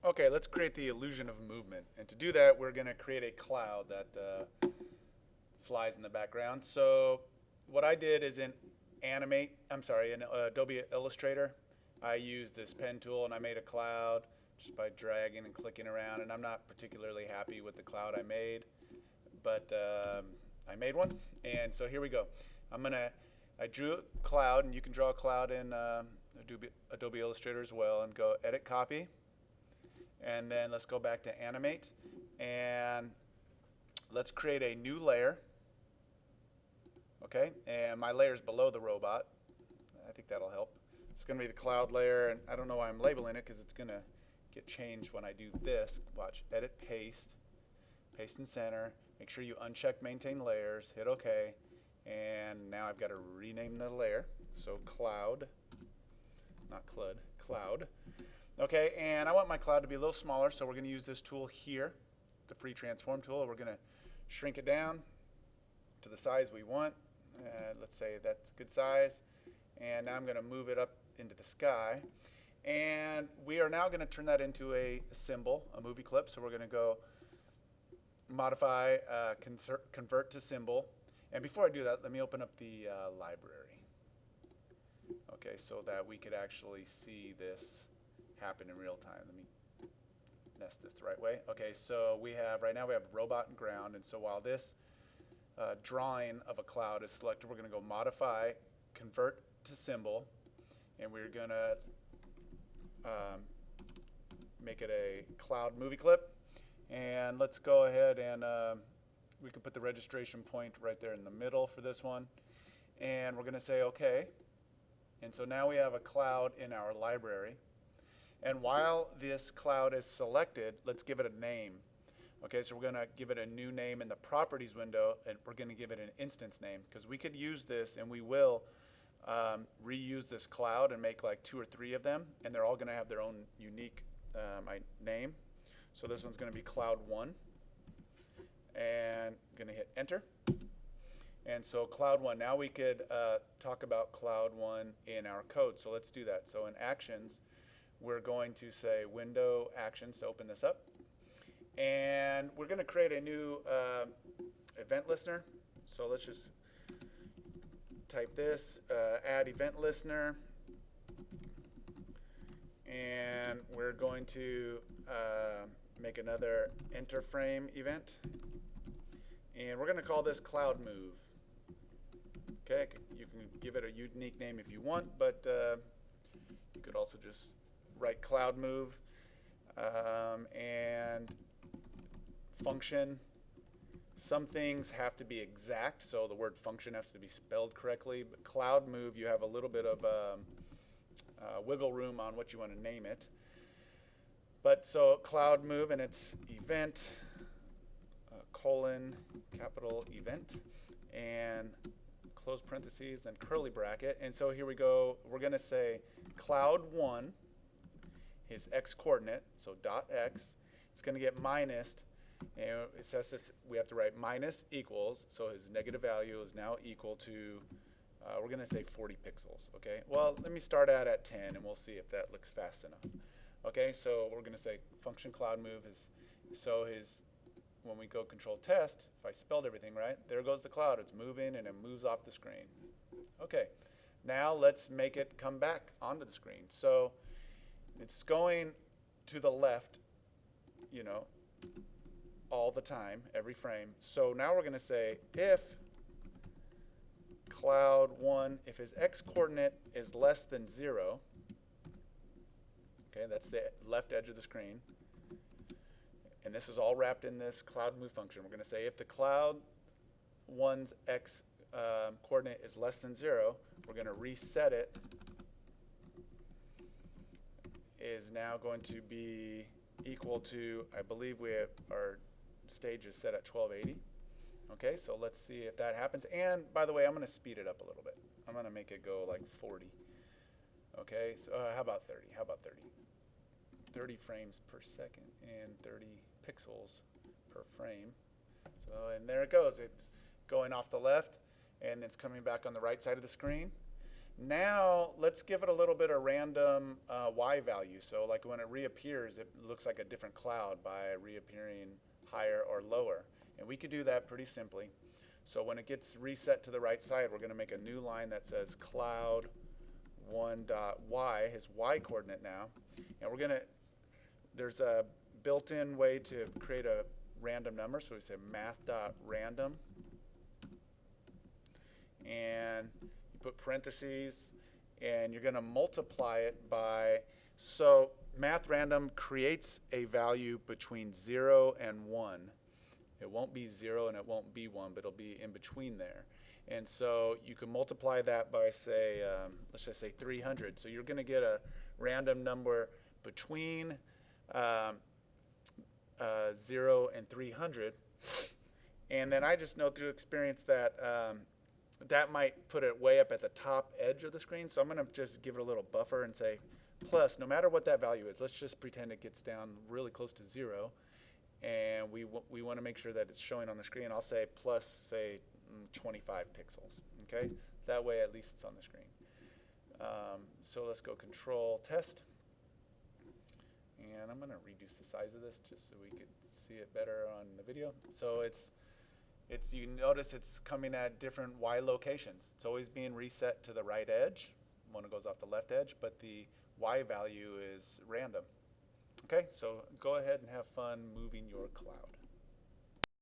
Okay, let's create the illusion of movement. And to do that, we're going to create a cloud that flies in the background. So what I did is in Adobe Illustrator, I used this pen tool and I made a cloud just by dragging and clicking around. And I'm not particularly happy with the cloud I made, but I made one. And so here we go. I drew a cloud, and you can draw a cloud in Adobe Illustrator as well, and go Edit Copy. And then let's go back to Animate, and let's create a new layer. Okay, and my layer is below the robot. I think that'll help. It's going to be the cloud layer, and I don't know why I'm labeling it because it's going to get changed when I do this. Watch, Edit, Paste, Paste in Center. Make sure you uncheck Maintain Layers, hit OK, and now I've got to rename the layer. So Cloud, not CLUD, Cloud. Okay, and I want my cloud to be a little smaller, so we're going to use this tool here, the free transform tool. We're going to shrink it down to the size we want. Let's say that's a good size. And now I'm going to move it up into the sky. And we are now going to turn that into a symbol, a movie clip. So we're going to go modify, convert to symbol. And before I do that, let me open up the library. Okay, so that we could actually see this happen in real time. Let me nest this the right way. Okay, so right now we have robot and ground, and so while this drawing of a cloud is selected, we're going to go modify, convert to symbol, and we're going to make it a cloud movie clip. And let's go ahead and we can put the registration point right there in the middle for this one, and we're going to say OK. And so now we have a cloud in our library. And while this cloud is selected, let's give it a name. Okay, so we're going to give it a new name in the properties window, and we're going to give it an instance name, because we could use this, and we will reuse this cloud and make like 2 or 3 of them, and they're all going to have their own unique name. So this one's going to be Cloud 1, and I'm going to hit Enter. And so Cloud 1, now we could talk about Cloud 1 in our code. So let's do that. So in Actions, we're going to say Window Actions to open this up. And we're going to create a new event listener. So let's just type this, add event listener. And we're going to make another enter frame event. And we're going to call this Cloud Move. Okay, you can give it a unique name if you want, but you could also just write Cloud Move and function. Some things have to be exact, so the word function has to be spelled correctly. But Cloud Move, you have a little bit of wiggle room on what you want to name it. But so Cloud Move, and it's event colon capital event and close parentheses, then curly bracket. And so here we go. We're going to say Cloud 1, his x coordinate, so dot x. It's going to get minus, and it says this, we have to write minus equals, so his negative value is now equal to, we're going to say 40 pixels, okay? Well, let me start out at 10, and we'll see if that looks fast enough. Okay, so we're going to say function Cloud Move is, so his, when we go control test, if I spelled everything right, there goes the cloud. It's moving, and it moves off the screen. Okay, now let's make it come back onto the screen. So it's going to the left, you know, all the time, every frame. So now we're going to say if Cloud 1, if his x coordinate is less than 0, okay, that's the left edge of the screen, and this is all wrapped in this Cloud Move function. We're going to say if the Cloud 1's x coordinate is less than 0, we're going to reset it, is now going to be equal to, I believe we have our stage is set at 1280. Okay, so let's see if that happens. And by the way, I'm going to speed it up a little bit. I'm going to make it go like 40. Okay, so how about 30? How about 30? 30 frames per second and 30 pixels per frame. So, and there it goes. It's going off the left, and it's coming back on the right side of the screen. Now let's give it a little bit of random Y value. So like when it reappears, it looks like a different cloud by reappearing higher or lower. And we could do that pretty simply. So when it gets reset to the right side, we're going to make a new line that says cloud1.y, his Y coordinate now. And we're going to, there's a built-in way to create a random number. So we say math.random. And you put parentheses, and you're going to multiply it by, so math random creates a value between 0 and 1. It won't be 0 and it won't be 1, but it'll be in between there. And so you can multiply that by, say, let's just say 300. So you're going to get a random number between 0 and 300. And then I just know through experience that that might put it way up at the top edge of the screen. So I'm going to just give it a little buffer and say plus, no matter what that value is, let's just pretend it gets down really close to 0. And we want to make sure that it's showing on the screen. I'll say plus, say, 25 pixels. Okay? That way, at least it's on the screen. So let's go control test. And I'm going to reduce the size of this just so we could see it better on the video. So you notice it's coming at different Y locations. It's always being reset to the right edge when it goes off the left edge, but the Y value is random. Okay, so go ahead and have fun moving your cloud.